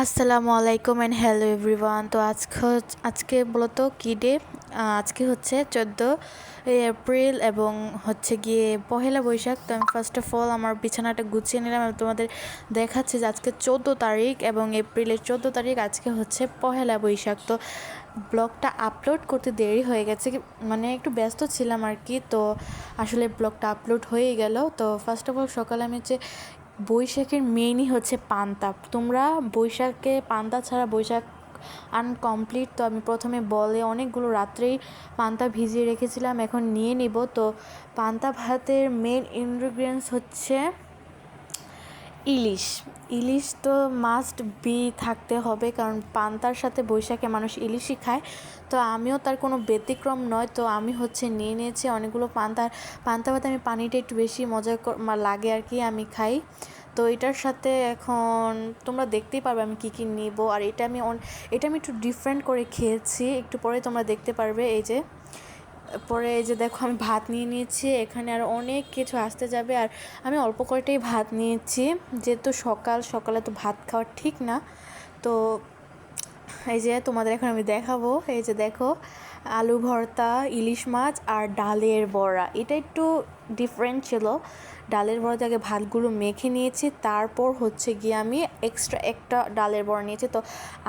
আসসালামু আলাইকুম and hello everyone. তো আজকে বলতো কী ডে? আজকে হচ্ছে 14 এপ্রিল এবং হচ্ছে গিয়ে পহেলা বৈশাখ। তো আমি ফার্স্ট অফ অল আমার বিছানাটা গুছিয়ে নিলাম এবং তোমাদের দেখাচ্ছে যে আজকে 14 তারিখ এবং এপ্রিলের 14 তারিখ আজকে হচ্ছে পহেলা বৈশাখ। তো ব্লগটা আপলোড করতে দেরি হয়ে গেছে, মানে একটু ব্যস্ত ছিলাম আর কি। তো আসলে ব্লগটা আপলোড হয়েই গেল। তো ফার্স্ট অফ অল সকালে আমি হচ্ছে বৈশাখের মেইনই হচ্ছে পান্তা। তোমরা বৈশাখে পান্তা ছাড়া বৈশাখ আনকমপ্লিট। তো আমি প্রথমে বলে অনেকগুলো রাত্রেই পান্তা ভিজিয়ে রেখেছিলাম, এখন নিয়ে নিব। তো পান্তা ভাতের মেন ইনগ্রিডিয়েন্টস হচ্ছে ইলিশ। ইলিশ তো মাস্ট বি থাকতে হবে, কারণ পান্তার সাথে বৈশাখে মানুষ ইলিশই খায়। তো আমিও তার কোনো ব্যতিক্রম নয়। তো আমি হচ্ছে নিয়ে নিয়েছি অনেকগুলো পান্তা ভাতে আমি পানিটা একটু বেশি মজা লাগে আর কি, আমি খাই। তো এটার সাথে এখন তোমরা দেখতেই পারবে আমি কী কী নিব। আর এটা আমি একটু ডিফারেন্ট করে খেয়েছি, একটু পরে তোমরা দেখতে পারবে। এই যে দেখো আমি ভাত নিয়ে নিয়েছি, এখানে আর অনেক কিছু আসতে যাবে। আর আমি অল্প কয়টাই ভাত নিয়েছি, যেহেতু সকালে তো ভাত খাওয়া ঠিক না। তো এই যে তোমাদের এখন আমি দেখাবো, এই যে দেখো আলু ভর্তা, ইলিশ মাছ আর ডালের বড়া। এটা একটু ডিফারেন্ট ছিল। ডালের বড়াতে আগে ভাতগুলো মেখে নিয়েছি, তারপর হচ্ছে গিয়ে আমি এক্সট্রা একটা ডালের বড়া নিয়েছি। তো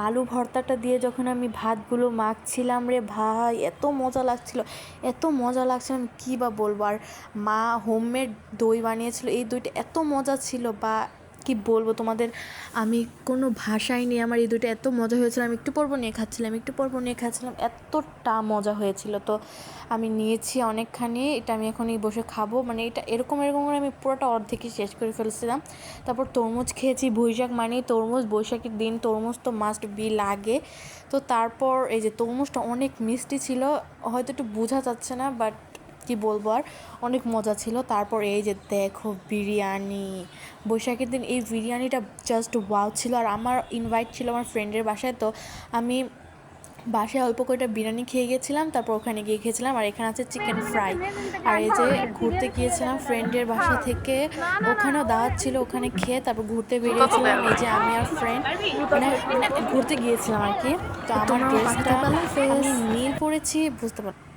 আলু ভর্তাটা দিয়ে যখন আমি ভাতগুলো মাখছিলাম রে ভাই, এত মজা লাগছিল, আমি কী বা বলবো। আর মা হোমমেড দই বানিয়েছিল, এই দইটা এত মজা ছিল, বা কি বলবো তোমাদের, আমি কোনো ভাষাই নেই। আমার এই দুটো এত মজা হয়েছিল, আমি একটু পর্ব নিয়ে খাচ্ছিলাম, এতটা মজা হয়েছিল। তো আমি নিয়েছি অনেকখানি, এটা আমি এখনই বসে খাবো। মানে এটা এরকম করে আমি পুরোটা অর্ধেকই শেষ করে ফেলছিলাম। তারপর তরমুজ খেয়েছি, বৈশাখ মানেই তরমুজ, বৈশাখের দিন তরমুজ তো মাস্ট বি লাগে। তো তারপর এই যে তরমুজটা অনেক মিষ্টি ছিল, হয়তো একটু বোঝা যাচ্ছে না, বাট কি বলবো, আর অনেক মজা ছিল। তারপর এই যে দেখো বিরিয়ানি, বৈশাখের দিন এই বিরিয়ানিটা জাস্ট ওয়াও ছিল। আর আমার ইনভাইট ছিল আমার ফ্রেন্ডের বাসায়, তো আমি বাসায় অল্প কয়টা বিরিয়ানি খেয়ে গেছিলাম, তারপর ওখানে গিয়ে খেয়েছিলাম। আর এখানে আছে চিকেন ফ্রাই। আর এই যে ঘুরতে গিয়েছিলাম ফ্রেন্ডের বাসা থেকে, ওখানেও দাওয়াত ছিল, ওখানে খেয়ে তারপর ঘুরতে বেরিয়েছিলাম। এই যে আমি আর ফ্রেন্ড মানে ঘুরতে গিয়েছিলাম আর কি। তো আমার ড্রেসটা আমি নীল পরেছি, বুঝতে পারছি।